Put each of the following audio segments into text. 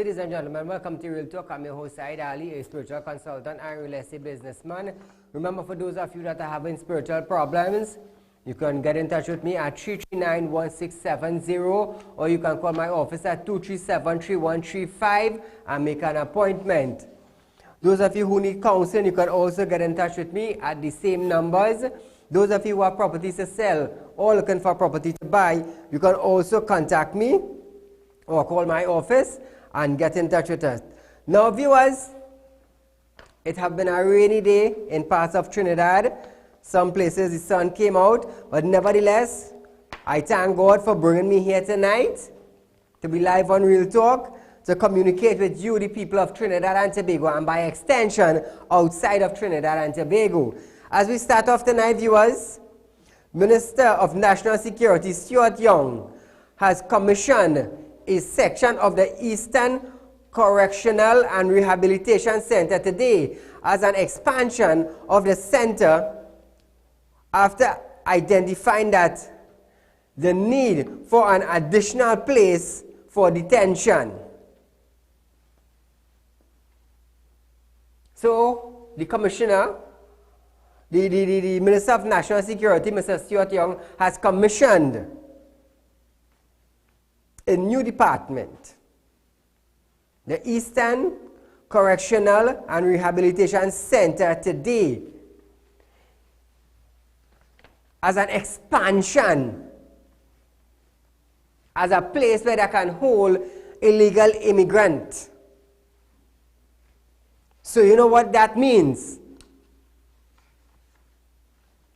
Ladies and gentlemen, welcome to Real Talk. I'm your host, Saieed Ali, a spiritual consultant and real estate businessman. Remember, for those of you that are having spiritual problems, you can get in touch with me at 339-1670, or you can call my office at 237-3135 and make an appointment. Those of you who need counseling, you can also get in touch with me at the same numbers. Those of you who have properties to sell or looking for property to buy, you can also contact me or call my office and get in touch with us. Now, viewers, it has been a rainy day in parts of Trinidad. Some places the sun came out, but nevertheless, I thank God for bringing me here tonight to be live on Real Talk, to communicate with you, the people of Trinidad and Tobago, and by extension, outside of Trinidad and Tobago. As we start off tonight, viewers, Minister of National Security, Stuart Young, has commissioned a section of the Eastern Correctional and Rehabilitation Center today as an expansion of the center after identifying that the need for an additional place for detention. So, the Commissioner, the Minister of National Security, Mr. Stuart Young, has commissioned a new department, the Eastern Correctional and Rehabilitation Center, today as an expansion, as a place where they can hold illegal immigrants. So you know what that means?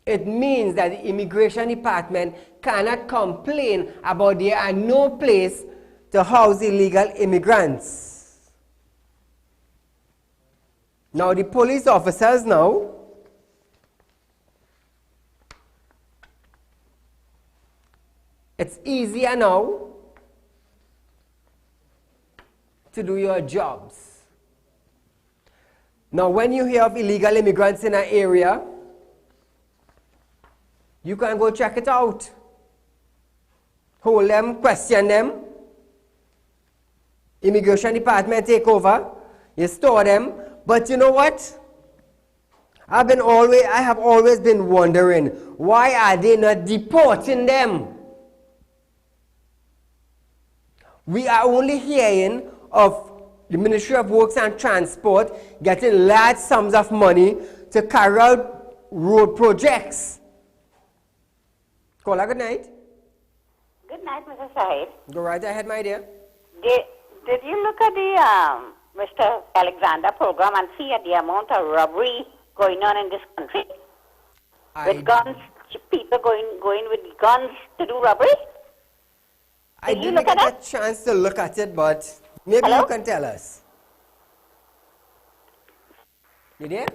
It means that the Immigration Department cannot complain about there are no place to house illegal immigrants. Now the police officers now, it's easier now to do your jobs. Now when you hear of illegal immigrants in an area, you can go check it out. Hold them, question them. Immigration Department take over. You store them. But you know what? I have always been wondering, why are they not deporting them? We are only hearing of the Ministry of Works and Transport getting large sums of money to carry out road projects. Caller, good night. Good night, Mr. Saeed. Go right ahead, my dear. Did you look at the Mr. Alexander program and see the amount of robbery going on in this country? With guns, people going with guns to do robbery? I didn't get a chance to look at it, but maybe you can tell us. You there?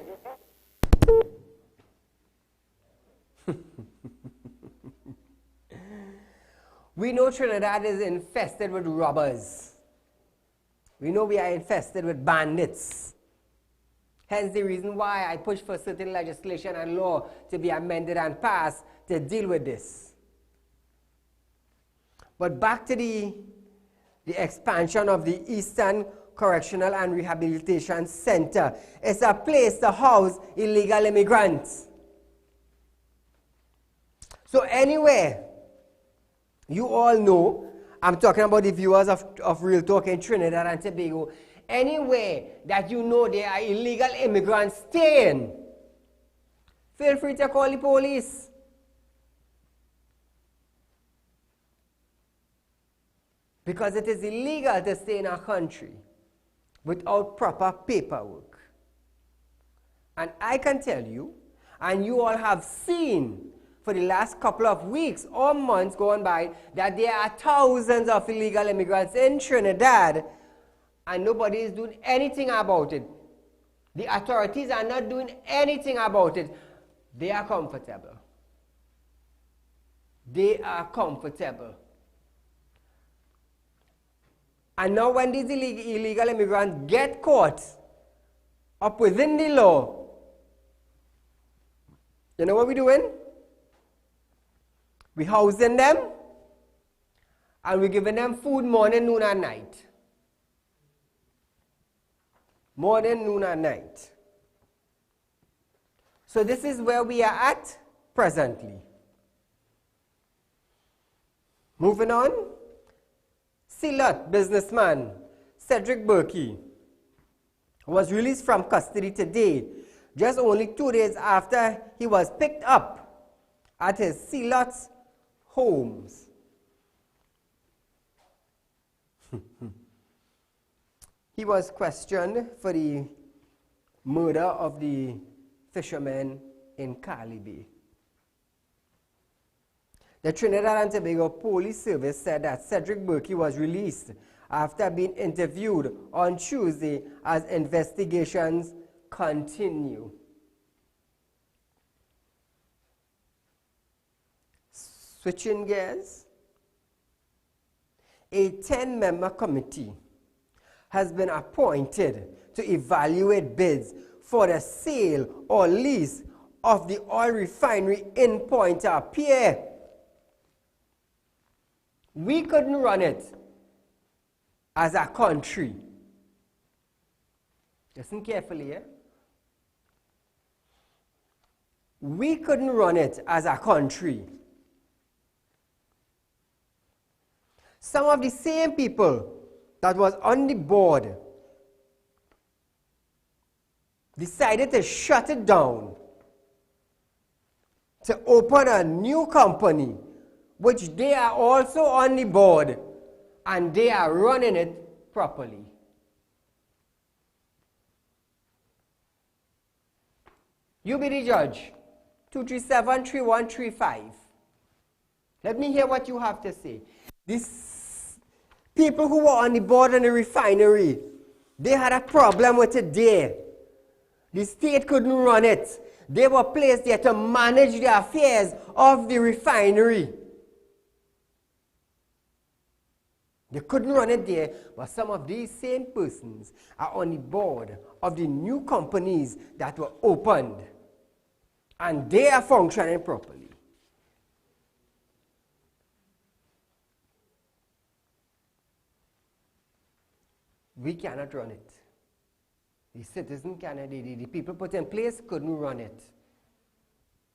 We know Trinidad is infested with robbers. We know we are infested with bandits. Hence the reason why I push for certain legislation and law to be amended and passed to deal with this. But back to the expansion of the Eastern Correctional and Rehabilitation Center. It's a place to house illegal immigrants. So anywhere, you all know, I'm talking about the viewers of Real Talk in Trinidad and Tobago, anywhere that you know there are illegal immigrants staying, feel free to call the police. Because it is illegal to stay in our country without proper paperwork. And I can tell you, and you all have seen for the last couple of weeks or months gone by, that there are thousands of illegal immigrants in Trinidad and nobody is doing anything about it. The authorities are not doing anything about it. They are comfortable. They are comfortable. And now when these illegal immigrants get caught up within the law, you know what we're doing? We're housing them, and we're giving them food morning, noon, and night. morning, noon, and night. So this is where we are at presently. Moving on, Silot businessman Cedric Burkey was released from custody today, just only 2 days after he was picked up at his Silot homes. He was questioned for the murder of the fishermen in Cali Bay. The Trinidad and Tobago Police Service said that Cedric Burkey was released after being interviewed on Tuesday as investigations continue. Switching gears, a 10-member committee has been appointed to evaluate bids for the sale or lease of the oil refinery in Pointe-à-Pierre. We couldn't run it as a country. Listen carefully, eh? We couldn't run it as a country. Some of the same people that was on the board decided to shut it down to open a new company, which they are also on the board, and they are running it properly. You be the judge. 237-3135. Let me hear what you have to say. These people who were on the board of the refinery, they had a problem with it there. The state couldn't run it. They were placed there to manage the affairs of the refinery. They couldn't run it there, but some of these same persons are on the board of the new companies that were opened, and they are functioning properly. We cannot run it. The citizen cannot, the people put in place couldn't run it.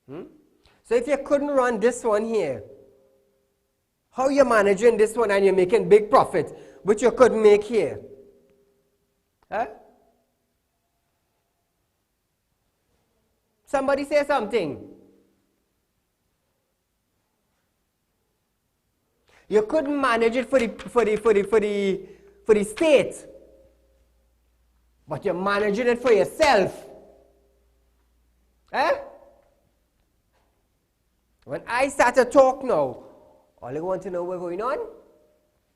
So if you couldn't run this one here, how you managing this one and you're making big profit, which you couldn't make here? Huh? Somebody say something. You couldn't manage it for the state, but you're managing it for yourself. Eh? When I start to talk now, all I want to know what's going on.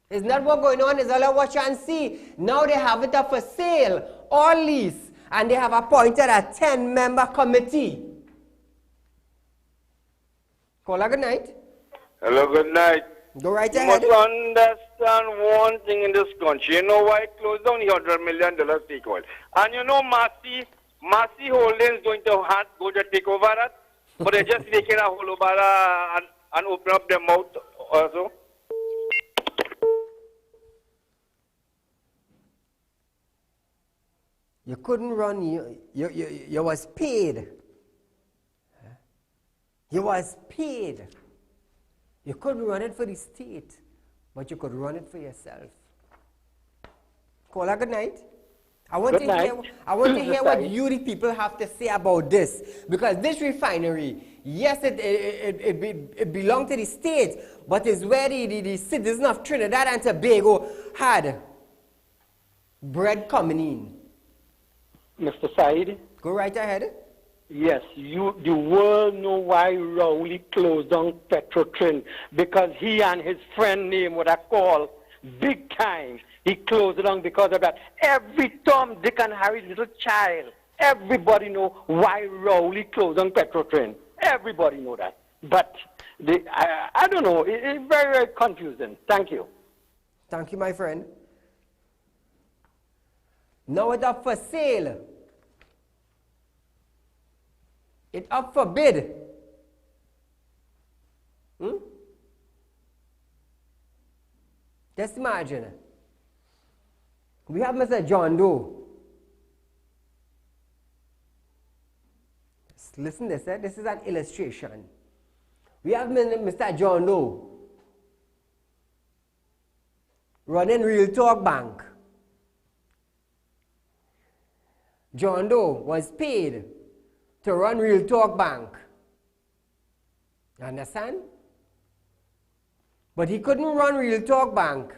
It's not what's going on, it's all I watch and see. Now they have it up for sale or lease, and they have appointed a 10-member committee. Caller, good night. Hello, good night. Go right You ahead. must understand one thing in this country. You know why it closed down the $100 million stake oil? And you know Massey Holdings going to take over that? But they're just making a whole over and open up their mouth also. You couldn't run, you was paid. You was paid. You couldn't run it for the state, but you could run it for yourself. Caller, good night. I want to hear what you, the people, have to say about this. Because this refinery, yes, it belonged to the state, but it's where the citizens of Trinidad and Tobago had bread coming in. Mr. Said? Go right ahead. Yes, the world know why Rowley closed down Petrotrin, because he and his friend name what I call big time. He closed it down because of that. Every Tom, Dick and Harry's little child, everybody know why Rowley closed down Petrotrin. Everybody know that. But I don't know. It's very, very confusing. Thank you. Thank you, my friend. Now it's up for sale. It's up for bid. Just imagine. We have Mr. John Doe listen this, this is an illustration. We have Mr. John Doe running Real Talk Bank. John Doe was paid to run Real Talk Bank. You understand? But he couldn't run Real Talk Bank.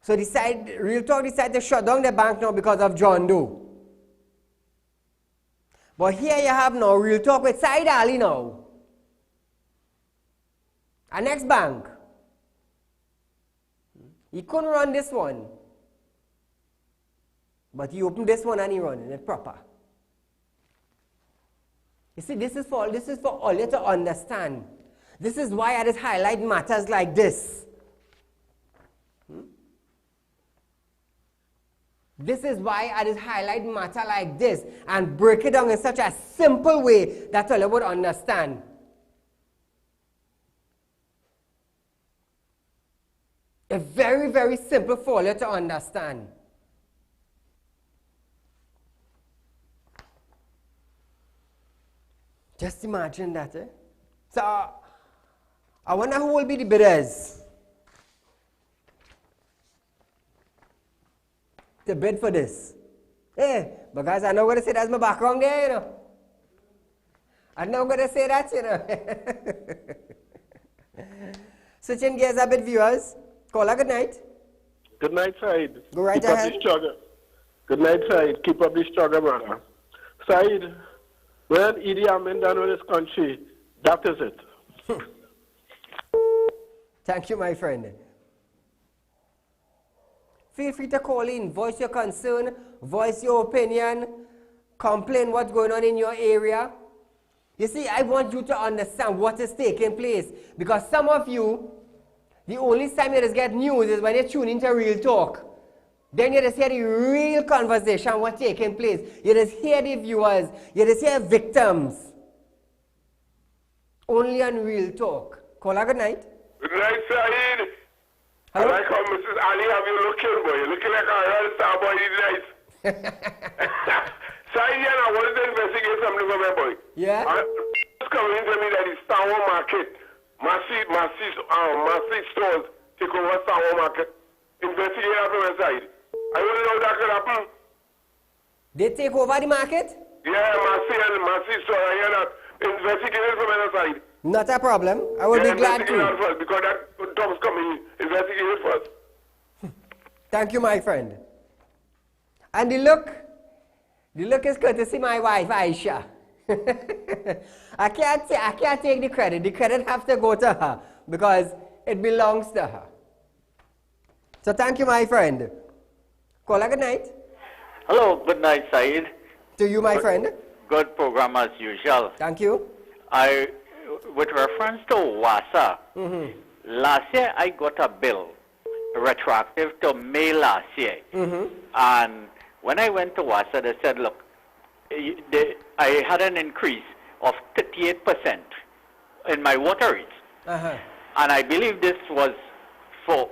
So Real Talk decided to shut down the bank now because of John Doe. But here you have now Real Talk with Saieed Ali now. Our next bank. He couldn't run this one. But he opened this one and he running it proper. You see, this is for all you to understand. This is why I just highlight matters like this. This is why I just highlight matter like this and break it down in such a simple way that all you would understand. It's very, very simple for you to understand. Just imagine that, eh? So, I wonder who will be the bidders to bid for this. Eh, because I'm not going to say that's my background there, you know. I'm not going to say that, you know. Switching gears a bit, viewers. Caller, good night. Good night, Saeed. Go right ahead. Keep up the struggle. Good night, Saeed. Keep up the struggle, brother. Saeed, when Idi Amin done with this country, that is it. Thank you, my friend. Feel free to call in, voice your concern, voice your opinion, complain what's going on in your area. You see, I want you to understand what is taking place, because some of you, the only time you just get news is when you tune into Real Talk. Then you just hear the real conversation, what's taking place. You just hear the viewers, you just hear victims. Only on Real Talk. Caller, good night. Good night, Saeed. Hello? I like how Mrs. Ali have you looking, boy. You're looking like a real star boy these days. Saeed, what is the investigation from the boy? Yeah? It's coming to me that the Star Wars market, massive stores take over Star Wars market. Investigate from the side. I want to know that could happen. They take over the market? Yeah, massive store. I hear that. Investigate from the side. Not a problem. I will be glad to. First, because that Tom's coming. Investigate it first. Thank you, my friend. And the look is courtesy my wife, Aisha. I can't take the credit. The credit has to go to her because it belongs to her. So thank you, my friend. Caller, good night. Hello, good night, Saeed. To you, my friend. Good program as usual. Thank you. With reference to WASA, last year I got a bill retroactive to May last year. And when I went to WASA, they said, look, I had an increase of 38% in my water rates. And I believe this was for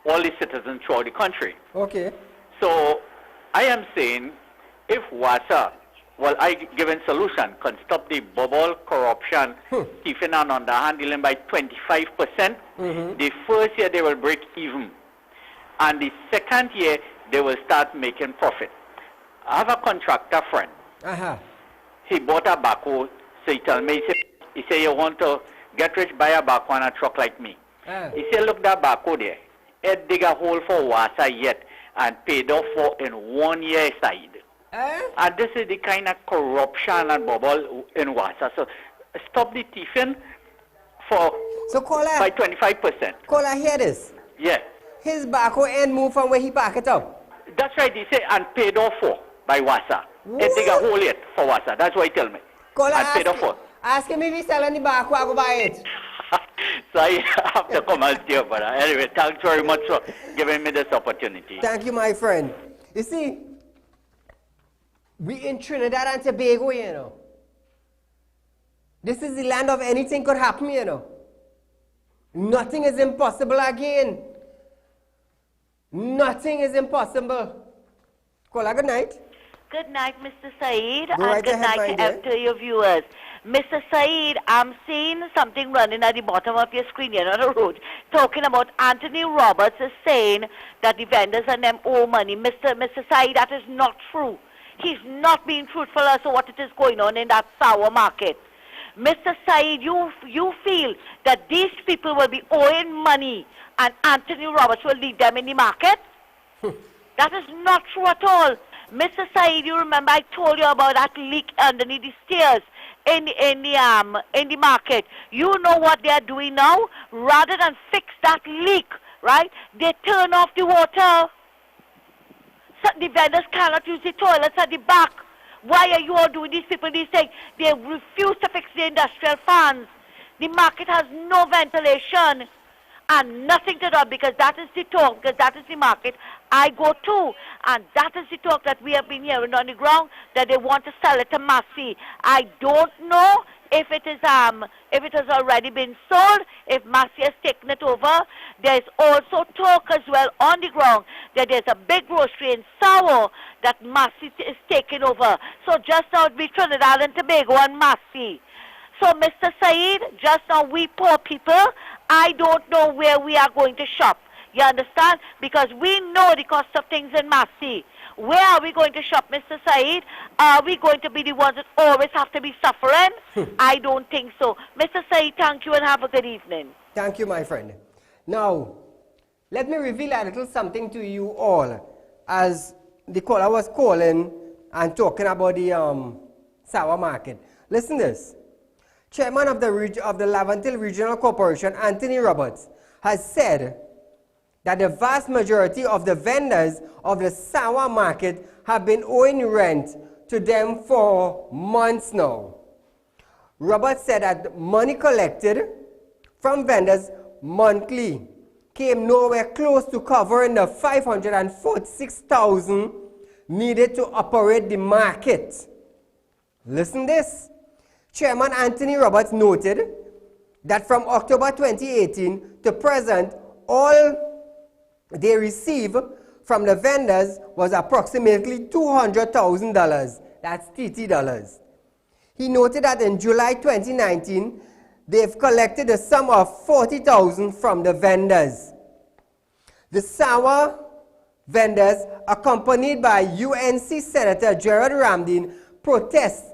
all the citizens throughout the country. Okay. So I am saying if WASA, well, I given solution, can stop the bubble, corruption, thieving and underhandling by 25%, the first year they will break even. And the second year, they will start making profit. I have a contractor friend. He bought a backhoe, so he told me, he said, you want to get rich, buy a backhoe and a truck like me. He said, look, that backhoe there, it dig a hole for WASA yet and paid off for in 1 year side. And this is the kind of corruption and bubble in WASA. So stop the thieving by 25%. Caller, hear this. Yeah. His backhoe ain't moved from where he parked it up. That's right, he said, and paid off for by WASA. It dig a hole yet for WASA. That's what he tell me. Caller, and paid off for. Ask him if he's selling the backhoe, I go buy it. So I have to come and steer for that. Anyway, thanks very much for giving me this opportunity. Thank you, my friend. You see, we in Trinidad and Tobago, you know. This is the land of anything could happen, you know. Nothing is impossible again. Nothing is impossible. Caller, good night. Good night, Mr. Saeed, Go and right good ahead, my night dear. to your viewers. Mr. Saeed, I'm seeing something running at the bottom of your screen here on the road, talking about Anthony Roberts is saying that the vendors and them owe money. Mr. Saeed, that is not true. He's not being truthful as to what it is going on in that sour market. Mr. Saeed, you feel that these people will be owing money and Anthony Roberts will leave them in the market? That is not true at all. Mr. Saeed, you remember I told you about that leak underneath the stairs in the market. You know what they are doing now? Rather than fix that leak, right? They turn off the water. So the vendors cannot use the toilets at the back. Why are you all doing these people these things? They refuse to fix the industrial fans. The market has no ventilation and nothing to do, because that is the talk, because that is the market I go to, and that is the talk that we have been hearing on the ground, that they want to sell it to Massey. I don't know if it has already been sold, if Massey has taken it over. There's also talk as well on the ground that there's a big grocery in Sour that Massey is taking over. So just now it be Trinidad and Tobago and Massey. So, Mr. Saeed, just now we poor people, I don't know where we are going to shop. You understand? Because we know the cost of things in Massey. Where are we going to shop, Mr. Saeed? Are we going to be the ones that always have to be suffering? I don't think so. Mr. Saeed, thank you and have a good evening. Thank you, my friend. Now, let me reveal a little something to you all. As the caller was calling and talking about the sour market. Listen to this. Chairman of the Laventille Regional Corporation, Anthony Roberts, has said that the vast majority of the vendors of the sour market have been owing rent to them for months now. Roberts said that money collected from vendors monthly came nowhere close to covering the $546,000 needed to operate the market. Listen to this. Chairman Anthony Roberts noted that from October 2018 to present, all they received from the vendors was approximately $200,000. That's TT dollars. He noted that in July 2019, they've collected a sum of $40,000 from the vendors. The sour vendors, accompanied by UNC Senator Gerald Ramdeen, protested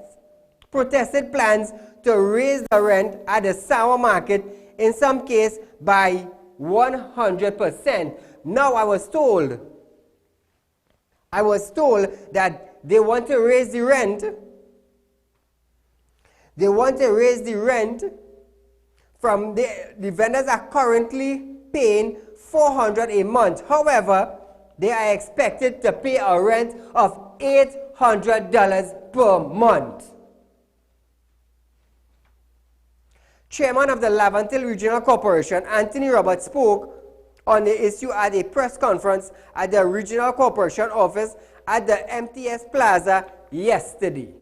plans to raise the rent at the sour market, in some case by 100%. Now I was told that they want to raise the rent. They want to raise the rent from the vendors are currently paying $400 a month. However, they are expected to pay a rent of $800 per month. Chairman of the Laventille Regional Corporation, Anthony Roberts, spoke on the issue at a press conference at the Regional Corporation office at the MTS Plaza yesterday.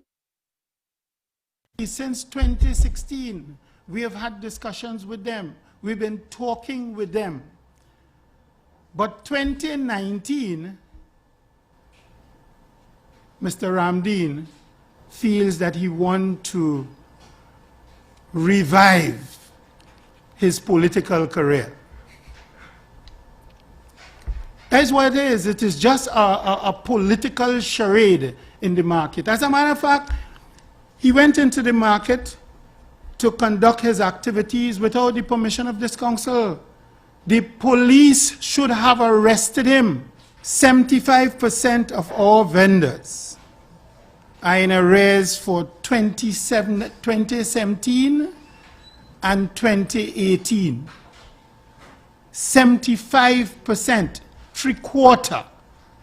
Since 2016, we have had discussions with them. We've been talking with them. But 2019, Mr. Ramdeen feels that he wants to revive his political career. That's what it is. It is just a political charade in the market. As a matter of fact, he went into the market to conduct his activities without the permission of this council. The police should have arrested him. 75% of all vendors are in arrears for 2017 and 2018. 75%, three-quarters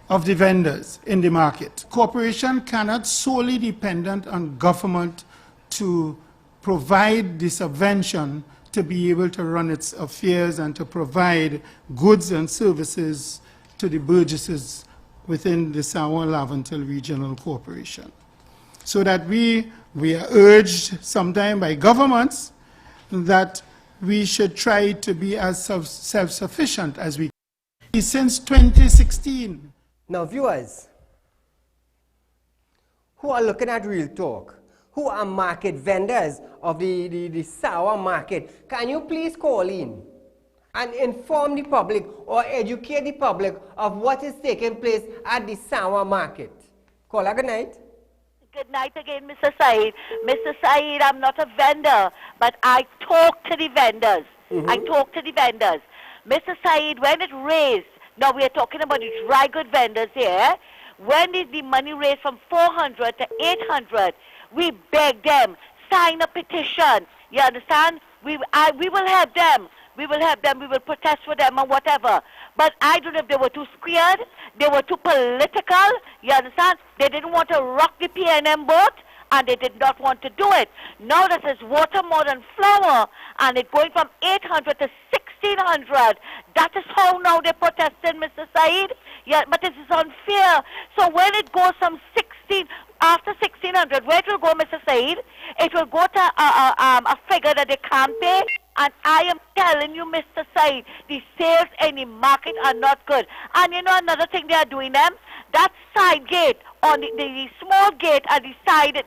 of the vendors in the market. Corporation cannot solely dependent on government to provide the subvention to be able to run its affairs and to provide goods and services to the burgesses within the Sour Laventille Regional Corporation. So that we are urged sometime by governments that we should try to be as self-sufficient as we can. Since 2016. Now viewers, who are looking at Real Talk, who are market vendors of the sour market, can you please call in and inform the public or educate the public of what is taking place at the sour market? Caller, good night. Good night again, Mr. Saeed. Mr. Saeed, I'm not a vendor, but I talk to the vendors. I talk to the vendors. Mr. Saeed, when it raised, now we are talking about the dry good vendors here, when did the money raised from 400 to 800, we beg them, sign a petition. You understand? We will help them. We will help them. We will protest for them or whatever. But I don't know if they were too scared. They were too political. You understand? They didn't want to rock the PNM boat, and they did not want to do it. Now that is water more than flour, and it's going from 800 to 1600. That is how now they're protesting, Mr. Saeed. Yeah, but this is unfair. So when it goes from 16, after 1600, where it will go, Mr. Saeed? It will go to a figure that they can't pay. And I am telling you, Mr. Saeed, the sales in the market are not good. And you know another thing they are doing, them? That side gate, on the small gate at the side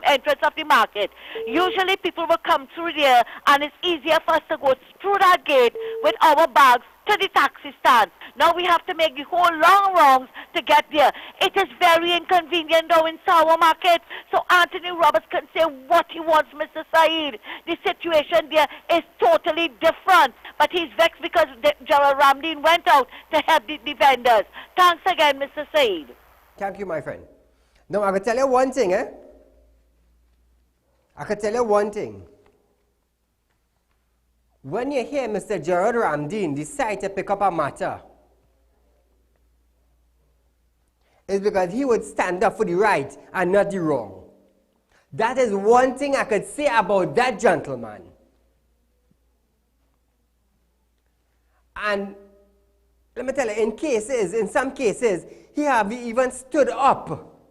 entrance of the market. Usually people will come through there, and it's easier for us to go through that gate with our bags to the taxi stand. Now we have to make the whole long rounds to get there. It is very inconvenient though in Sour Market. So Anthony Roberts can say what he wants, Mr. Saeed. The situation there is totally different. But he's vexed because General Ramdeen went out to help the vendors. Thanks again, Mr. Saeed. Thank you, my friend. Now, I can tell you one thing, I can tell you one thing. When you hear Mr. Gerald Ramdeen decide to pick up a matter, it's because he would stand up for the right and not the wrong. That is one thing I could say about that gentleman. And let me tell you, in some cases, he have even stood up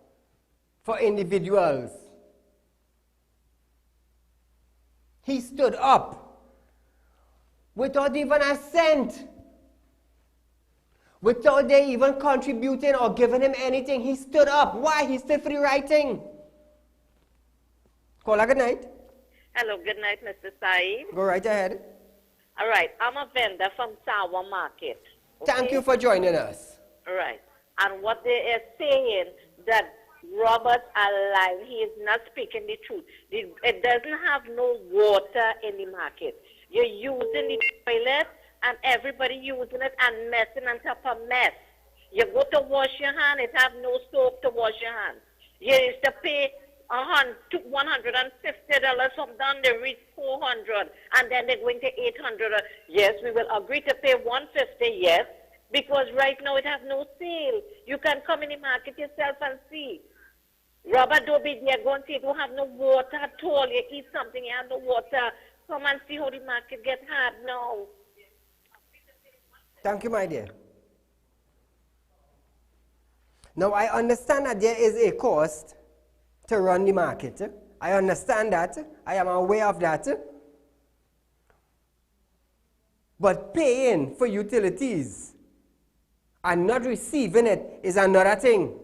for individuals. He stood up without even a cent. Without they even contributing or giving him anything, he stood up. Why? He stood for the right thing. Caller, good night. Hello, good night, Mr. Saeed. Go right ahead. All right, I'm a vendor from Sour Market. Okay? Thank you for joining us. All right, and what they are saying that Roberts are lying. He is not speaking the truth. It doesn't have no water in the market. You're using the toilet, and everybody using it and messing on top of mess. You go to wash your hand, it have no soap to wash your hand. You used to pay $150 from down, they reach $400, and then they're going to $800. Yes, we will agree to pay $150, yes, because right now it has no sale. You can come in the market yourself and see. Robert Dobie, they're going to say, you don't have no water at all. You eat something, you have no water. Come and see how the market gets hard now. Thank you, my dear. Now, I understand that there is a cost to run the market. I understand that. I am aware of that. But paying for utilities and not receiving it is another thing.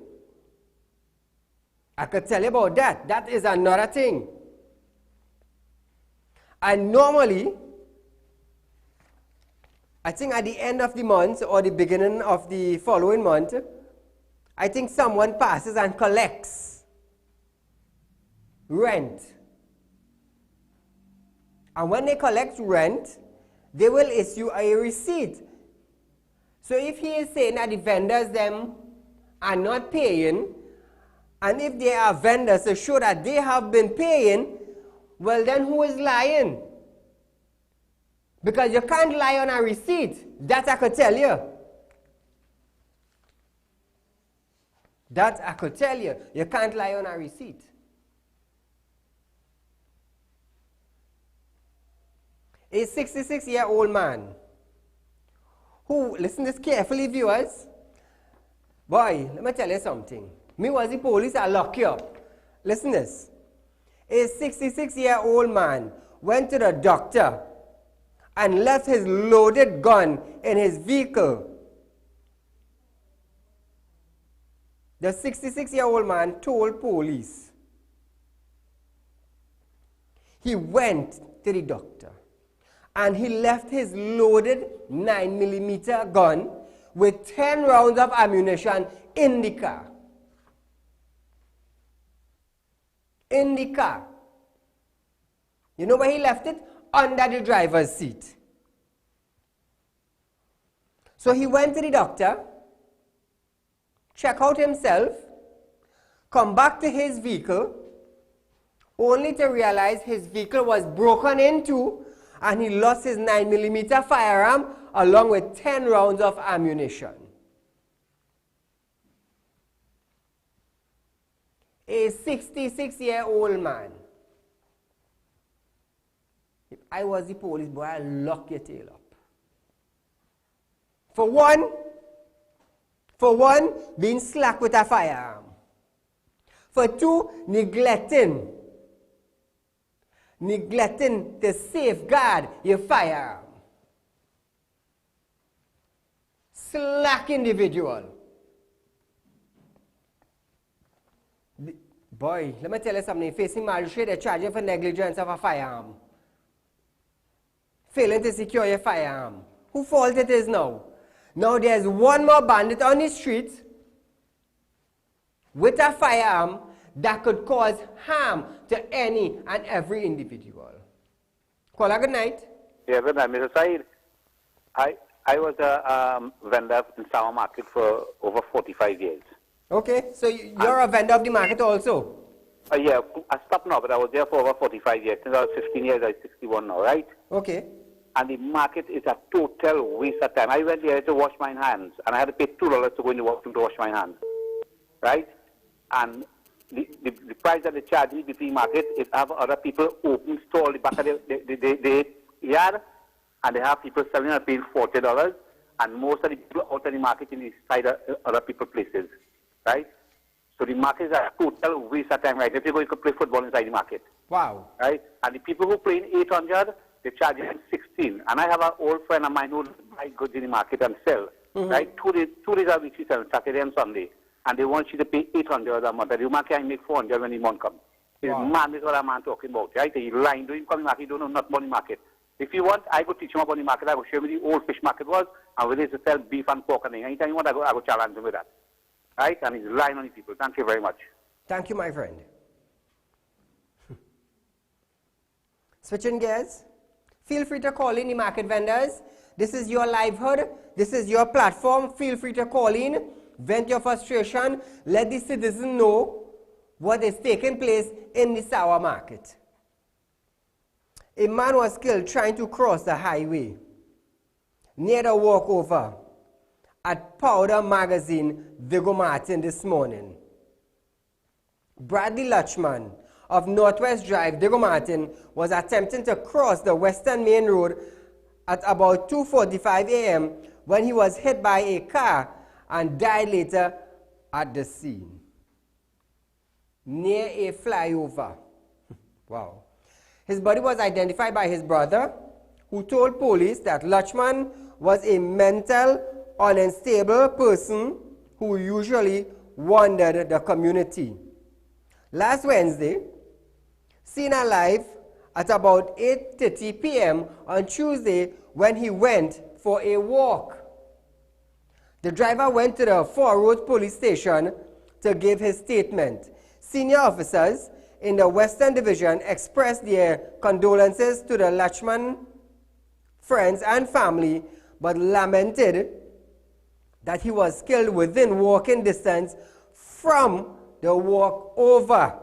I could tell you about that. That is another thing. And normally, I think at the end of the month or the beginning of the following month, I think someone passes and collects rent. And when they collect rent, they will issue a receipt. So if he is saying that the vendors them are not paying, and if they are vendors to show that they have been paying, well then who is lying? Because you can't lie on a receipt. That I could tell you. That I could tell you. You can't lie on a receipt. A 66-year-old man who, listen to this carefully, viewers. Boy, let me tell you something. Me was the police, I'll lock you up. Listen to this. A 66-year-old man went to the doctor and left his loaded gun in his vehicle. The 66-year-old man told police he went to the doctor and he left his loaded 9mm gun with 10 rounds of ammunition in the car. In the car. You know where he left it? Under the driver's seat. So he went to the doctor, check out himself, come back to his vehicle, only to realize his vehicle was broken into and he lost his 9mm firearm along with 10 rounds of ammunition. A 66-year-old man. If I was the police, boy, I'd lock your tail up. For one, being slack with a firearm. For two, neglecting to safeguard your firearm. Slack individual. Boy, let me tell you something. Facing magistrate, they're charging for negligence of a firearm. Failing to secure your firearm. Whose fault it is now? Now there's one more bandit on the street with a firearm that could cause harm to any and every individual. Caller, good night. Yeah, good night, Mr. Saeed. I was a vendor in Sour Market for over 45 years. Okay, so you're a vendor of the market also? Yeah, I stopped now, but I was there for over 45 years. Since I was 15 years, I'm 61 now, right? Okay. And the market is a total waste of time. I went there to wash my hands, and I had to pay $2 to go in the washroom to wash my hands, right? And the price that they charge me between market is have other people open store at the back of the yard, and they have people selling and paying $40, and most of the people out in the market in the side of other people's places, right? So the market is a total waste of time, right? If you go, you could play football inside the market. Wow. Right? And the people who play in 800, they charge him 16. And I have an old friend of mine who buy goods in the market and sell, right? 2 days a week she sells, Saturday and Sunday. And they want you to pay 800 a month. And the man can make 400 when the month comes. It's man, is what I'm talking about, right? He's lying to him come in the market, he don't know nothing about the market. If you want, I go teach him about the market. I go show him the old fish market was, and where they used to sell beef and pork and things. Anytime you want, I go challenge him with that. Right? And he's lying on the people. Thank you very much. Thank you, my friend. Switching gears. Feel free to call in the market vendors. This is your livelihood. This is your platform. Feel free to call in. Vent your frustration. Let the citizen know what is taking place in the sour market. A man was killed trying to cross the highway near the walkover at Powder Magazine, Vigo Martin this morning. Bradley Lutchman of Northwest Drive, Vigo Martin, was attempting to cross the Western Main Road at about 2:45 a.m. when he was hit by a car and died later at the scene. Near a flyover. Wow. His body was identified by his brother, who told police that Lutchman was a mental unstable person who usually wandered the community. Last Wednesday, seen alive at about 8:30 p.m. on Tuesday when he went for a walk. The driver went to the Fort Road police station to give his statement. Senior officers in the Western Division expressed their condolences to the Lutchman friends and family, but lamented that he was killed within walking distance from the walkover.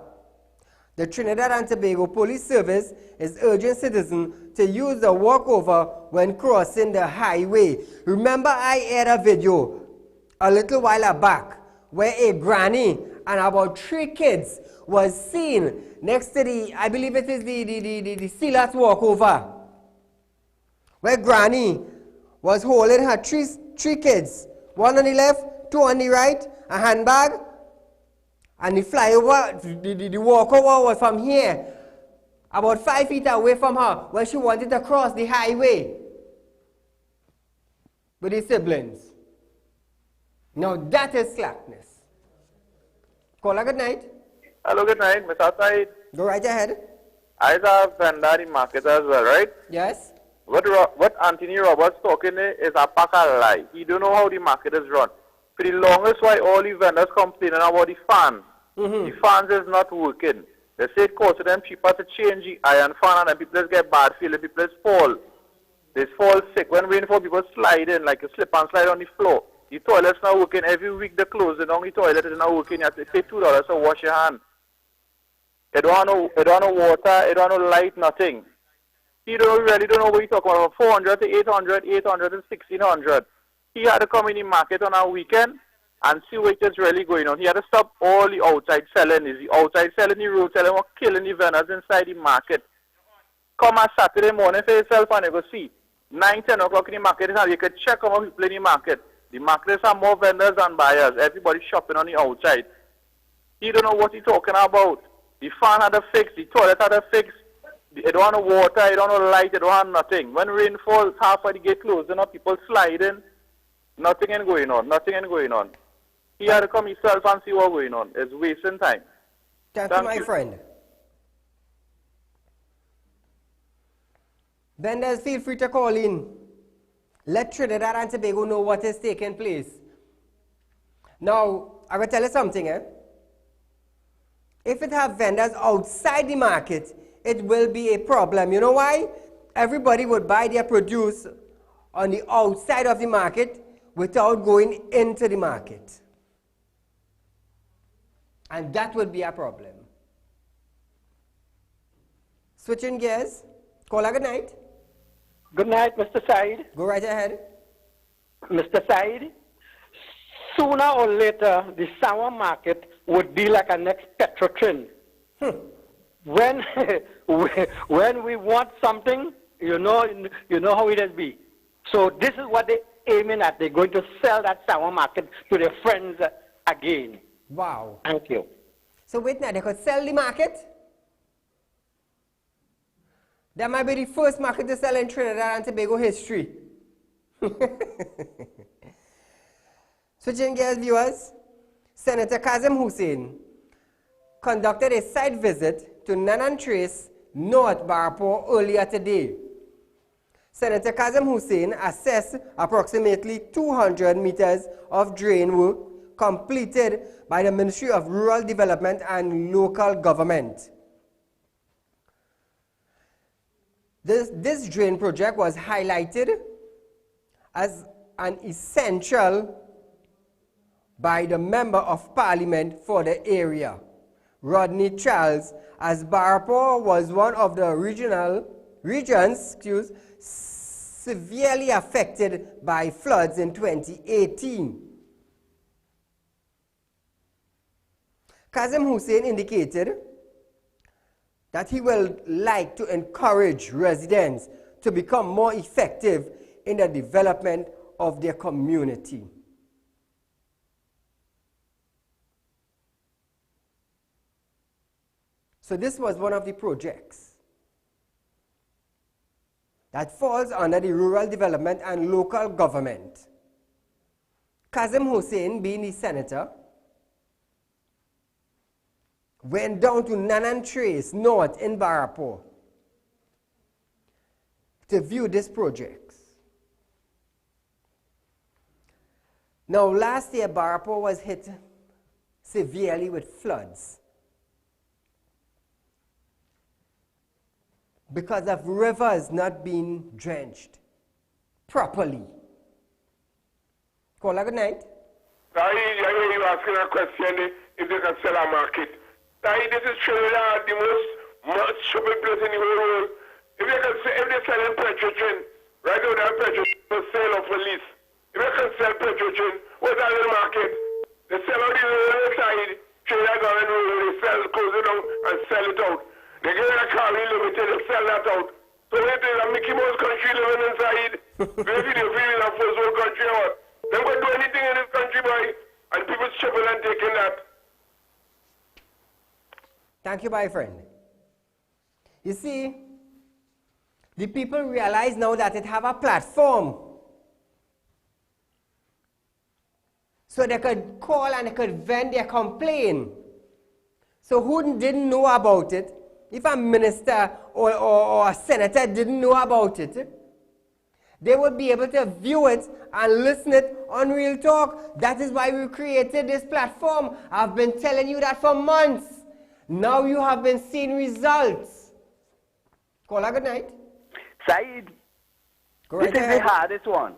The Trinidad and Tobago Police Service is urging citizens to use the walkover when crossing the highway. Remember, I aired a video a little while back where a granny and about 3 kids was seen next to the, I believe it is the Silas walkover, where granny was holding her three kids, 1 on the left, 2 on the right, a handbag, and the flyover, the walkover was from here, about 5 feet away from her, when she wanted to cross the highway with his siblings. Now that is slackness. Caller, good night. Hello, good night, Mr. Said. Go right ahead. I have vendor in market as well, right? Yes. What Anthony Roberts talking is a pack of lie. He don't know how the market is run. For the longest while, all the vendors complaining about the fan. The fans is not working. They say it costs them cheaper to change the iron fan, and then people just get bad feeling. People just fall. They fall sick. When rainfall, people slide in like a slip and slide on the floor. The toilet's not working. Every week they close it down. The toilet is not working. You have to pay $2 to wash your hand. They don't know water. They don't know light. Nothing. He really don't know what you're talking about. 400 to 800, 800 to 1600. He had to come in the market on a weekend and see what is really going on. He had to stop all the outside selling. The outside selling, the road selling, were killing the vendors inside the market. Come on Saturday morning for yourself and you go see. 9, 10 o'clock in the market, you can check how much people in the market. The markets have more vendors than buyers. Everybody shopping on the outside. He don't know what he's talking about. The fan had a fix, the toilet had a fix. They don't have water, they don't have light, they don't have nothing. When rain falls, half of the gate closed, people sliding. Nothing ain't going on. Nothing ain't going on. He had to come himself and see what's going on. It's wasting time. Thank you, my friend. Vendors, feel free to call in. Let Trinidad and Tobago know what is taking place. Now, I will tell you something. If it have vendors outside the market, it will be a problem. You know why? Everybody would buy their produce on the outside of the market without going into the market. And that would be a problem. Switching gears. Caller, good night. Good night, Mr. Said. Go right ahead. Mr. Said, sooner or later, the sour market would be like a next Petrotrin. When we want something, you know how it has been. So this is what they're aiming at. They're going to sell that sour market to their friends again. Wow. Thank you. So wait now, they could sell the market? That might be the first market to sell in Trinidad and Tobago history. Switching gears, viewers, Senator Kazim Hussein conducted a site visit to Nanan Trace, North Barapur earlier today. Senator Kazim Hussein assessed approximately 200 meters of drain work completed by the Ministry of Rural Development and Local Government. This drain project was highlighted as an essential by the Member of Parliament for the area, Rodney Charles, as Barapur was one of the regions severely affected by floods in 2018. Kazim Hussein indicated that he will like to encourage residents to become more effective in the development of their community. So this was one of the projects that falls under the Rural Development and Local Government. Kazim Hussein, being the senator, went down to Nanan Trace North in Barapur to view this project. Now, last year, Barapur was hit severely with floods because of rivers not being drenched properly. Caller, good night. I hear you asking a question if they can sell a market. This is Trinidad, the most shopping place in the whole world. If they're selling petrotrin, right now that petrotrin for sale or for lease. If they can sell petrotrin, what's that in the market? They sell out the railway side, Trinidad government railway, they sell, close it down and sell it out. They get a car limited, they sell that out. So it is a Mickey Mouse country living inside. Maybe they feel in a first world country or what. They won't do anything in this country, boy, and people shopping and taking that. Thank you, my friend. You see, the people realize now that it have a platform. So they could call and they could vent their complaint So who didn't know about it? If a minister or a senator didn't know about it, they would be able to view it and listen it on Real Talk. That is why we created this platform. I've been telling you that for months. Now you have been seeing results. Caller, good night. Saeed, Right this is the hardest one.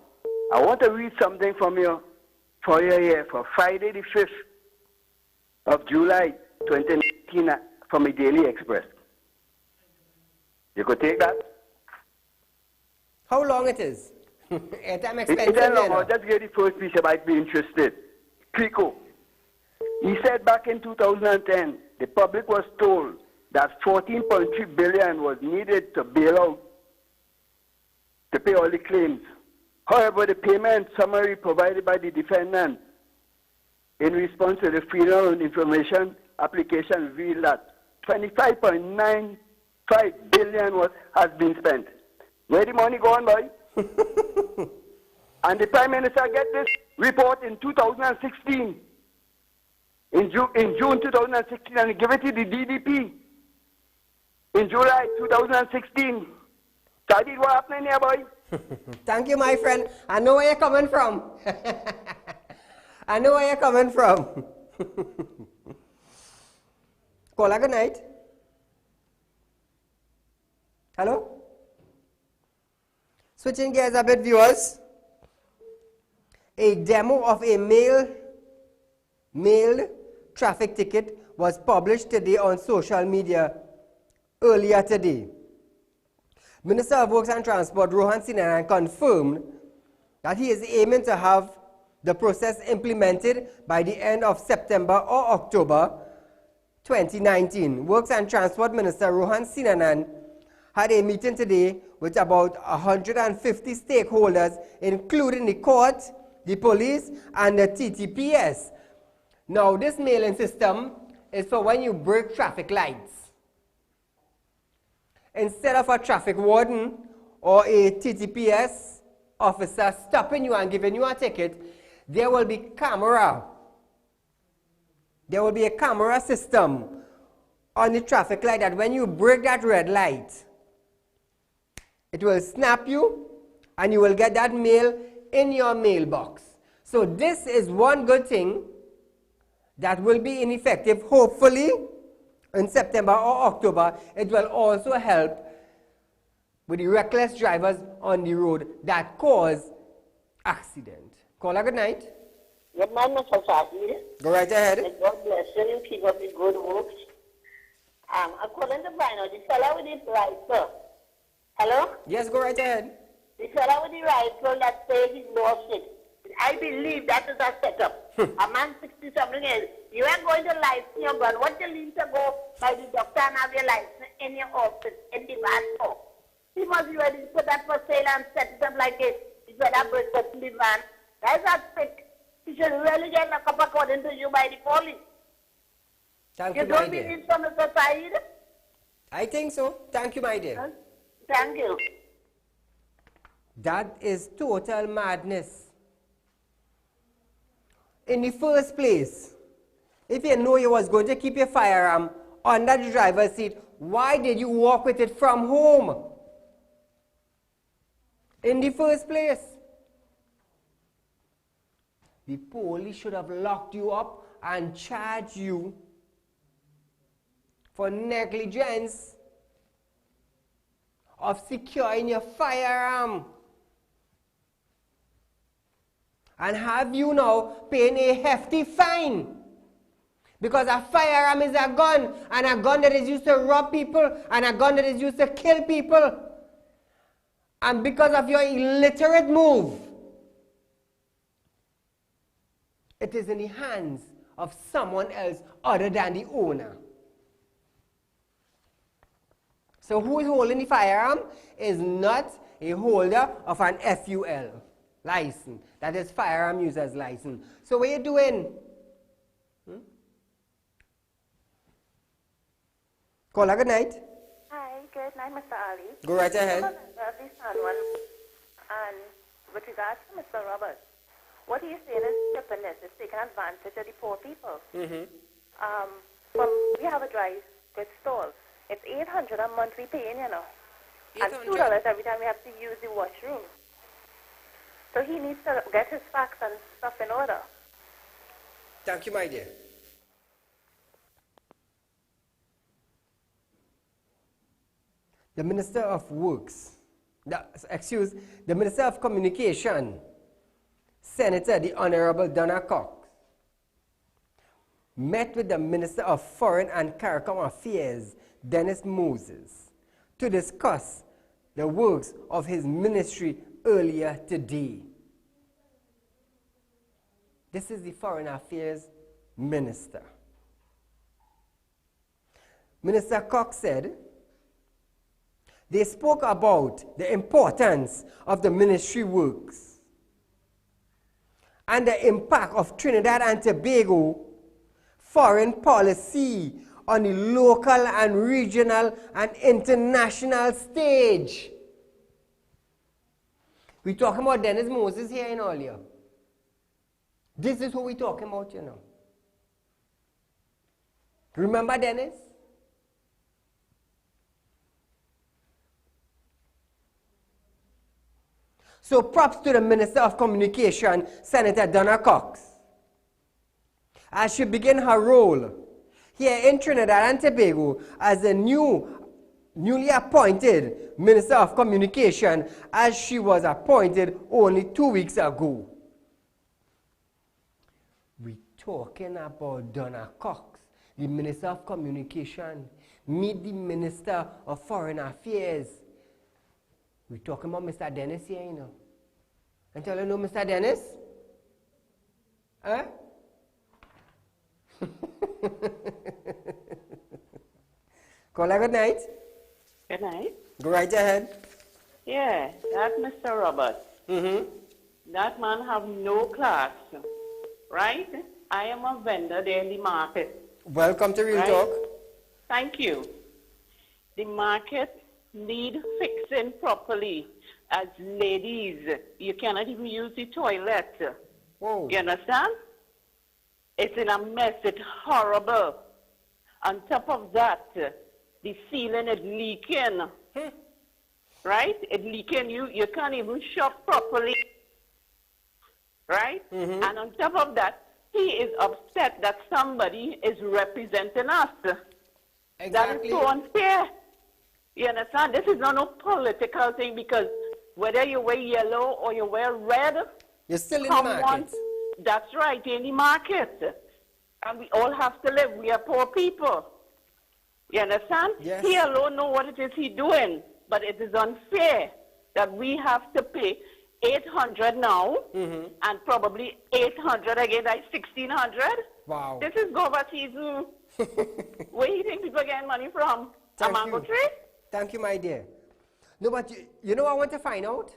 I want to read something from you for your year, for Friday the 5th of July 2019 from the Daily Express. You could take that? How long it is? Airtime It's expensive. long. I'll just get the first piece. I might be interested. Clico. He said back in 2010, the public was told that 14.3 billion was needed to bail out, to pay all the claims. However, the payment summary provided by the defendant in response to the Freedom of Information application revealed that 25.95 billion has been spent. Where the money gone, boy? And the Prime Minister get this report in 2016. In June 2016, and give it to the DDP. In July 2016. Studied what happening here, boy? Thank you, my friend. I know where you're coming from. I know where you're coming from. Caller, good night. Hello? Switching gears a bit, viewers. A demo of a mailed traffic ticket was published today on social media earlier today. Minister of Works and Transport Rohan Sinanan confirmed that he is aiming to have the process implemented by the end of September or October 2019. Works and Transport Minister Rohan Sinanan had a meeting today with about 150 stakeholders, including the court, the police, and the TTPS. Now, this mailing system is for when you break traffic lights. Instead of a traffic warden or a TTPS officer stopping you and giving you a ticket, there will be camera. There will be a camera system on the traffic light that when you break that red light, it will snap you and you will get that mail in your mailbox. So this is one good thing that will be ineffective, hopefully, in September or October. It will also help with the reckless drivers on the road that cause accident. Caller, good night. Good night, Mr. Saeed. Go right ahead. May God bless you and keep up the good works. According to Bino, the fellow with the rifle. Hello? Yes, go right ahead. The fellow with the rifle that says he lost it. I believe that is a setup. A man 60-something years. You ain't going to license your gun. What you need to go by the doctor and have your license in your office, in the van for? He must be ready to put that for sale and set it up like this. He's got that bird in the van. That's not fit. He should really get locked up according to you by the police. Thank you you, my don't dear. believe so, Mr. Saeed? I think so. Thank you, my dear. Thank you. That is total madness. In the first place, if you know you was going to keep your firearm under the driver's seat, why did you walk with it from home? In the first place, the police should have locked you up and charged you for negligence of securing your firearm. And have you now paying a hefty fine. Because a firearm is a gun, and a gun that is used to rob people, and a gun that is used to kill people. And because of your illiterate move, it is in the hands of someone else other than the owner. So who is holding the firearm is not a holder of an FUL license. That is firearm user's license. So what are you doing? Caller, good night. Hi, good night, Mr. Ali. Go right ahead. And with regards to Mr. Roberts, what he's saying is stupidness, is taking advantage of the poor people. Well, we have a dry goods store. It's $800 a month we paying, you know. And $2 every time we have to use the washroom. So he needs to get his facts and stuff in order. Thank you, my dear. The Minister of Works, the Minister of Communication, Senator the Honorable Donna Cox, met with the Minister of Foreign and CARICOM Affairs, Dennis Moses, to discuss the works of his ministry earlier today. This is the Foreign Affairs Minister. Minister Cox said they spoke about the importance of the ministry works and the impact of Trinidad and Tobago foreign policy on the local and regional and international stage. We're talking about Dennis Moses here in earlier. This is who we're talking about, you know. Remember Dennis? So props to the Minister of Communication, Senator Donna Cox, as she began her role here in Trinidad and Tobago as a newly appointed Minister of Communication, as she was appointed only 2 weeks ago. We're talking about Donna Cox, the Minister of Communication, meet the Minister of Foreign Affairs. We're talking about Mr. Dennis here, you know. And tell you know Mr. Dennis? Huh? Caller, good night. Good night. Go right ahead. Yeah, that Mr. Roberts. That man have no class, right? I am a vendor there in the market. Welcome to Real right? Talk. Thank you. The market need fixing properly. As ladies, you cannot even use the toilet. Whoa. You understand? It's in a mess. It's horrible. On top of that, the ceiling is leaking. Right? It's leaking. You can't even shop properly. Right? And on top of that, he is upset that somebody is representing us. Exactly. That is so unfair. You understand? This is not no political thing, because whether you wear yellow or you wear red, you're still in the market. That's right, in the market. And we all have to live. We are poor people. You understand? Yes. He alone knows what it is he's doing. But it is unfair that we have to pay $800 now and probably $800 again, like $1,600. Wow. This is Gova season. Where do you think people getting money from? Thank a mango you. tree? Thank you, my dear. No, but you know what I want to find out?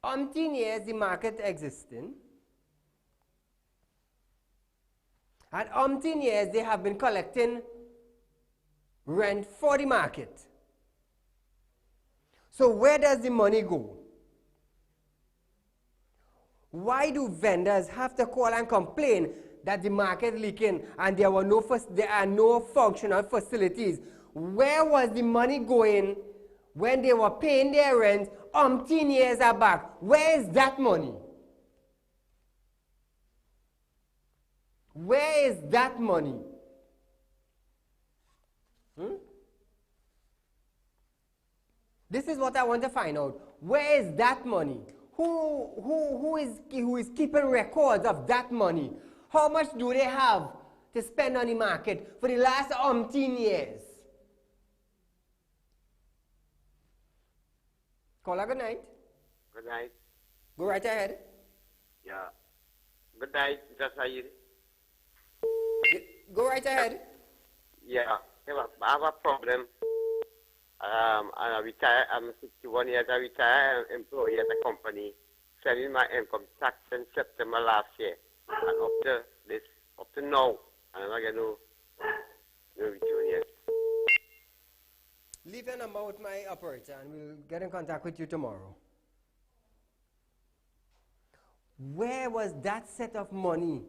Umpteen years the market existing. And umpteen years they have been collecting rent for the market. So where does the money go? Why do vendors have to call and complain that the market leaking and there are no functional facilities? Where was the money going when they were paying their rent umpteen years back? Where is that money? Where is that money? This is what I want to find out. Where is that money? Who is keeping records of that money? How much do they have to spend on the market for the last umpteen years? Caller, good night. Good night. Go right ahead. Yeah. Good night, Mr. Saieed. Go right ahead. Yeah. I have a problem. I'm 61 years, a retired employee at a company, sending my income tax in September last year. And up to now, I'm not getting no return yet. Leave your number with my operator and we'll get in contact with you tomorrow. Where was that set of money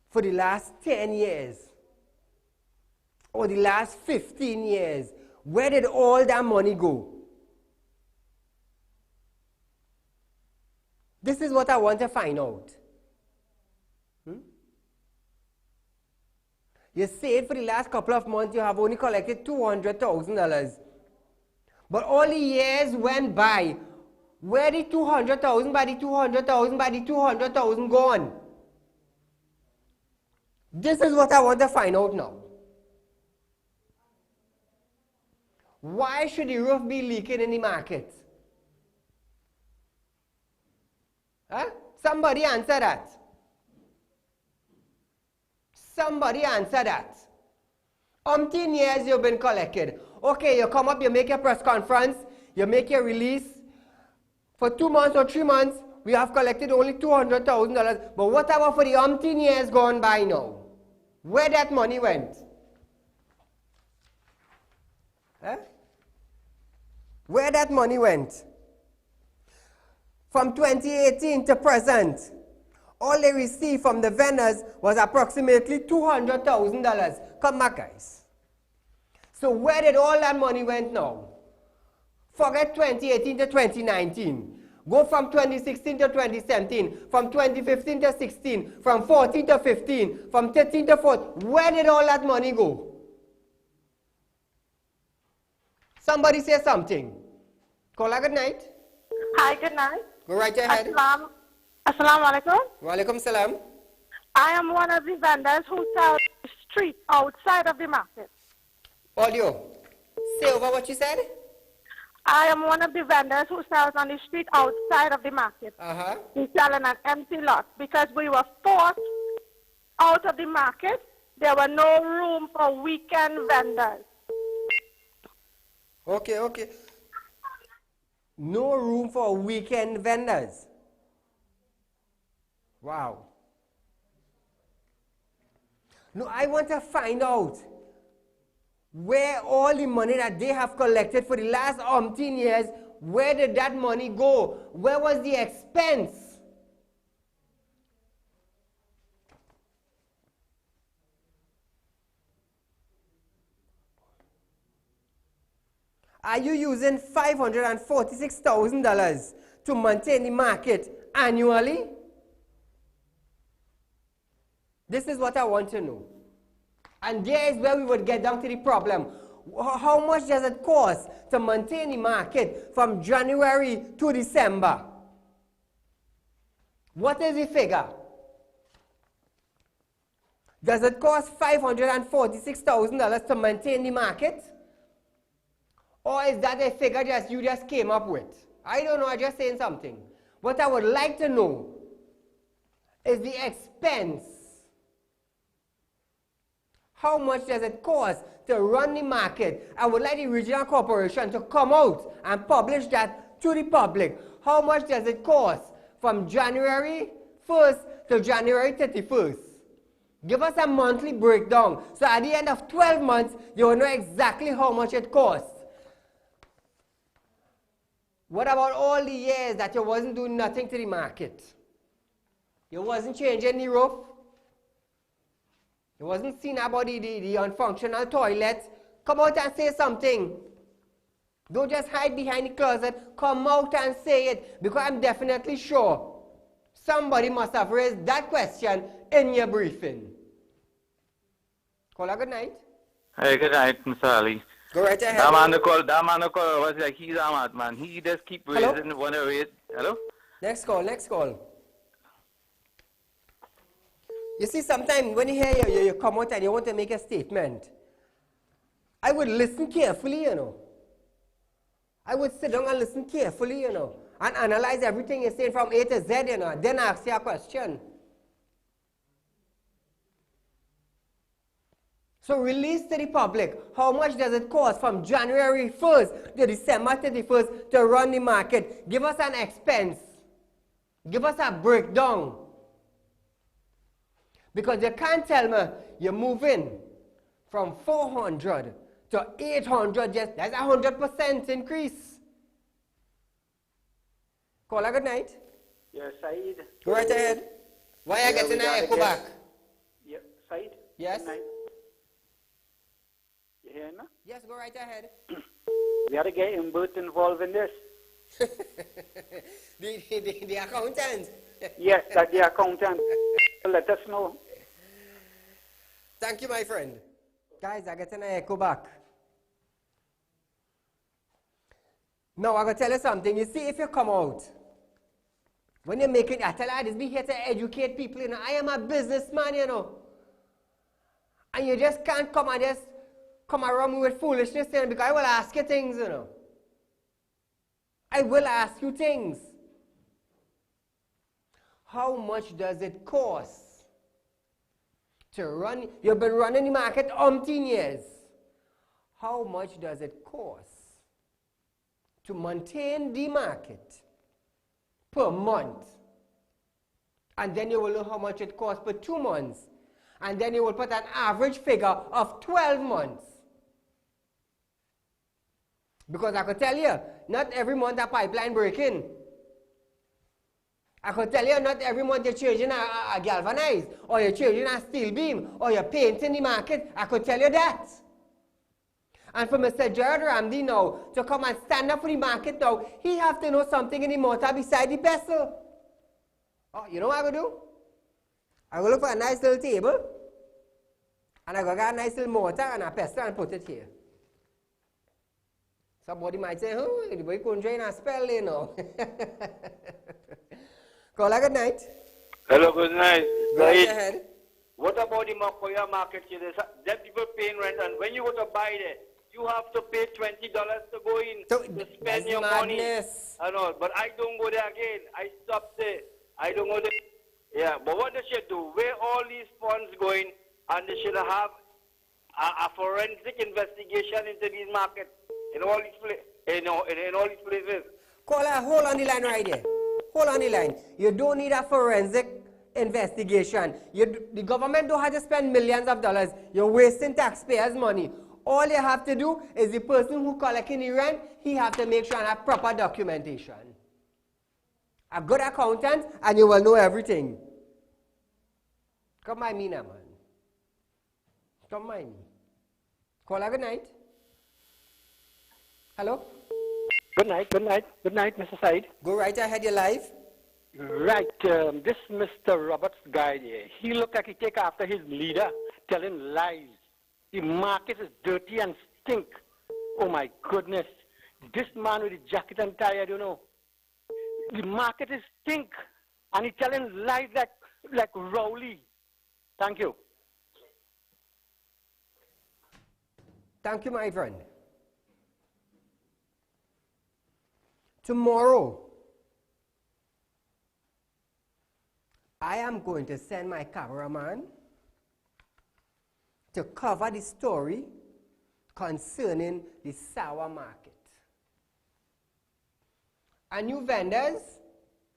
for the last 10 years or the last 15 years? Where did all that money go? This is what I want to find out. You said for the last couple of months you have only collected $200,000. But all the years went by. Where did 200,000 by the 200,000 by the 200,000 gone? This is what I want to find out now. Why should the roof be leaking in the market? Huh? Somebody answer that. Somebody answer that. Umpteen years you've been collected. Okay, you come up, you make your press conference, you make your release. For 2 months or 3 months, we have collected only $200,000. But what about for the umpteen years gone by now? Where that money went? Huh? Where that money went? From 2018 to present, all they received from the vendors was approximately $200,000. Come back, guys. So where did all that money went now? Forget 2018 to 2019. Go from 2016 to 2017, from 2015 to 16, from 14 to 15, from 13 to 14. Where did all that money go? Somebody say something. Kola, good night. Hi, good night. Go right ahead. Assalamu alaikum. Wa alaikum salam. I am one of the vendors who sell the street outside of the market. Audio. Say over what you said. I am one of the vendors who sells on the street outside of the market. We sell in an empty lot because we were forced out of the market. There were no room for weekend vendors. Okay. No room for weekend vendors. Wow. No, I want to find out where all the money that they have collected for the last umpteen years, where did that money go? Where was the expense? Are you using $546,000 to maintain the market annually? This is what I want to know. And there is where we would get down to the problem. How much does it cost to maintain the market from January to December? What is the figure? Does it cost $546,000 to maintain the market? Or is that a figure you just came up with? I don't know, I'm just saying something. What I would like to know is the expense. How much does it cost to run the market? I would like the regional corporation to come out and publish that to the public. How much does it cost from January 1st to January 31st? Give us a monthly breakdown. So at the end of 12 months, you will know exactly how much it costs. What about all the years that you wasn't doing nothing to the market? You wasn't changing the roof? You wasn't seeing about the unfunctional toilet? Come out and say something. Don't just hide behind the closet. Come out and say it, because I'm definitely sure somebody must have raised that question in your briefing. Caller, good night. Hey, good night, Mr. Ali. Go right ahead. That man was like, he's a mad man. He just keep raising, want to raise. Hello? Next call. You see, sometimes when you hear you come out and you want to make a statement, I would listen carefully, you know. I would sit down and listen carefully, you know, and analyze everything you're saying from A to Z, you know, then ask you a question. So release to the public, how much does it cost from January 1st to December 31st to run the market? Give us an expense. Give us a breakdown. Because you can't tell me you're moving from 400 to 800, that's 100% increase. Caller, good night. Yes, Saeed. Go right ahead. Why are you getting an echo back? Yes? You hear me? Yes, go right ahead. We had to get Imbert involved in this. the accountant? Yes, that the accountant. Let us know. Thank you, my friend. Guys, I get an echo back. Now, I'm going to tell you something. You see, if you come out, when you're making, I tell you, I just be here to educate people, you know. I am a businessman, you know. And you just can't come and just come around me with foolishness, you know, because I will ask you things, you know. I will ask you things. How much does it cost to run? You've been running the market umpteen years. How much does it cost to maintain the market per month? And then you will know how much it costs per 2 months. And then you will put an average figure of 12 months. Because I could tell you, not every month a pipeline breaking. I could tell you, not every month you're changing a galvanized, or you're changing a steel beam, or you're painting the market. I could tell you that. And for Mr. Gerard Ramdeen now, to come and stand up for the market now, he have to know something in the mortar beside the pestle. Oh, you know what I'm going to do? I'm going to look for a nice little table, and I'm going to get a nice little mortar and a pestle and put it here. Somebody might say, oh, the boy couldn't join a spell, you know. Caller, good night. Hello, good night. Go right ahead. What about the Makoya market here? Them people paying rent, and when you go to buy there, you have to pay $20 to go in to spend your money. I know, but I don't go there again. I stop there. I don't go there. Yeah, but what they should do, where all these funds going, and they should have a forensic investigation into these markets in all these in all these places. Caller, hold on the line right there. Hold on the line. You don't need a forensic investigation. The government don't have to spend millions of dollars. You're wasting taxpayers' money. All you have to do is the person who collecting the rent, he have to make sure and have proper documentation. A good accountant, and you will know everything. Come by me now, man. Come by me. Caller, good night. Hello? Good night, Mr. Said. Go right ahead, you're live. Right, this Mr. Roberts guy there, he look like he take after his leader, telling lies. The market is dirty and stink. Oh my goodness. This man with the jacket and tie, I don't know. The market is stink. And he telling lies like Rowley. Thank you. Thank you, my friend. Tomorrow, I am going to send my cameraman to cover the story concerning the sour market. And you vendors,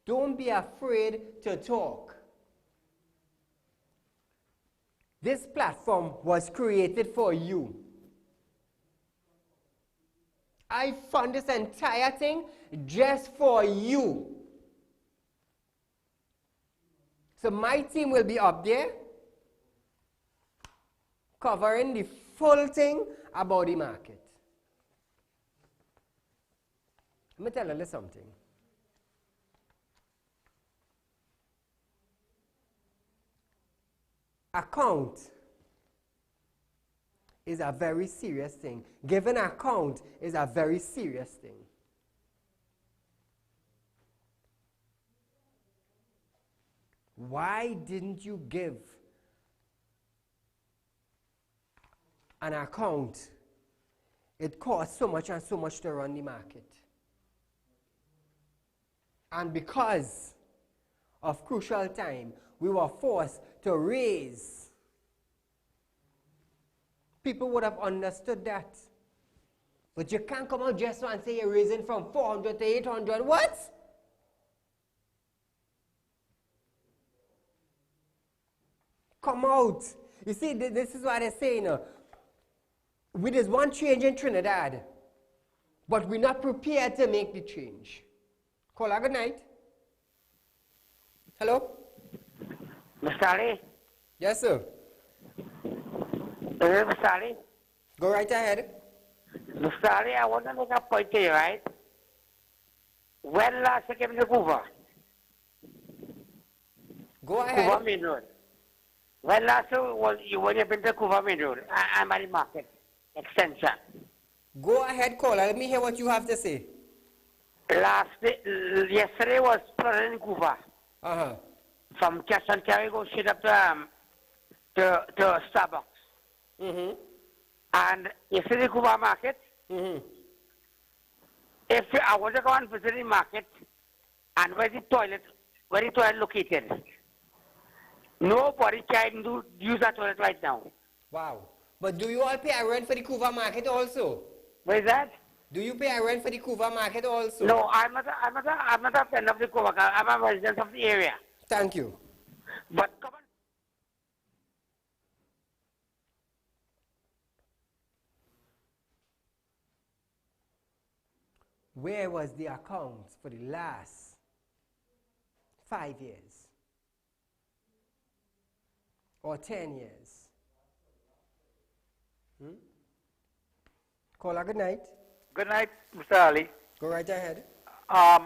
don't be afraid to talk. This platform was created for you. I fund this entire thing just for you. So my team will be up there covering the full thing about the market. Let me tell you something. Account is a very serious thing. Giving account is a very serious thing. Why didn't you give an account? It costs so much and so much to run the market. And because of crucial time, we were forced to raise. People would have understood that. But you can't come out just and say you're raising from 400 to 800. What? Come out. You see, this is what they're saying. There's one change in Trinidad, but we're not prepared to make the change. Caller, good night. Hello? Mr. Ali? Yes, sir. Mr. Ali? Go right ahead. Mr. Ali, I want to make a point to you, right? When last you came to Cuba? Go ahead. Cuba Main Road. When last when you been to Cuba Main Road? I'm at the market extension. Go ahead, caller. Let me hear what you have to say. Yesterday was flooded in Cuba. From cash and carry go straight up to Starbucks. And you see the Cuba market? If I was to go and visit the market, and where the toilet located, nobody can use that toilet right now. Wow. But do you all pay a rent for the Cuba market also? What is that? Do you pay a rent for the Cuba market also? No, I'm not a friend of the Cuba. I'm a resident of the area. Thank you. But come on. Where was the accounts for the last 5 years? Or 10 years? Caller, good night. Good night, Mr. Ali. Go right ahead. I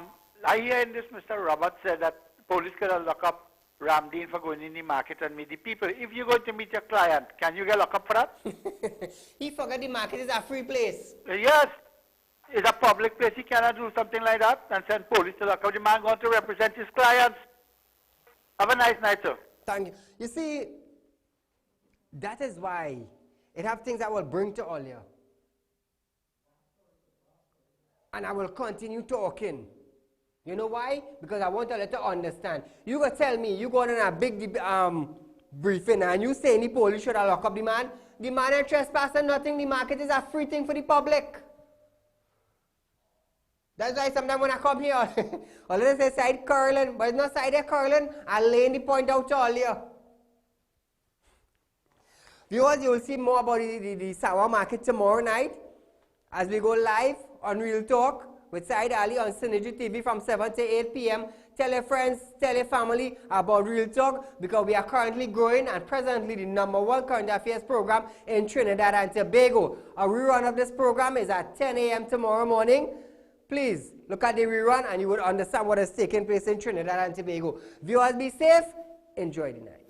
hear in this Mr. Robert said that police could lock up Ramdeen for going in the market and meet the people. If you're going to meet your client, can you get locked up for that? He forgot the market is a free place. Yes. It's a public place. He cannot do something like that and send police to lock up the man going to represent his clients. Have a nice night, sir. Thank you. You see, that is why it have things I will bring to all you. And I will continue talking. You know why? Because I want to let you understand. You go tell me, you go on a big briefing and you say the police should have lock up the man. The man ain't trespassing nothing. The market is a free thing for the public. That's why sometimes when I come here, all they say side curling, but it's not side curling. I'll lay the point out to all you. Viewers, you will see more about the sour market tomorrow night as we go live on Real Talk with Saieed Ali on Synergy TV from 7 to 8 p.m. Tell your friends, tell your family about Real Talk because we are currently growing and presently the #1 current affairs program in Trinidad and Tobago. A rerun of this program is at 10 a.m. tomorrow morning. Please look at the rerun and you will understand what is taking place in Trinidad and Tobago. Viewers, be safe. Enjoy the night.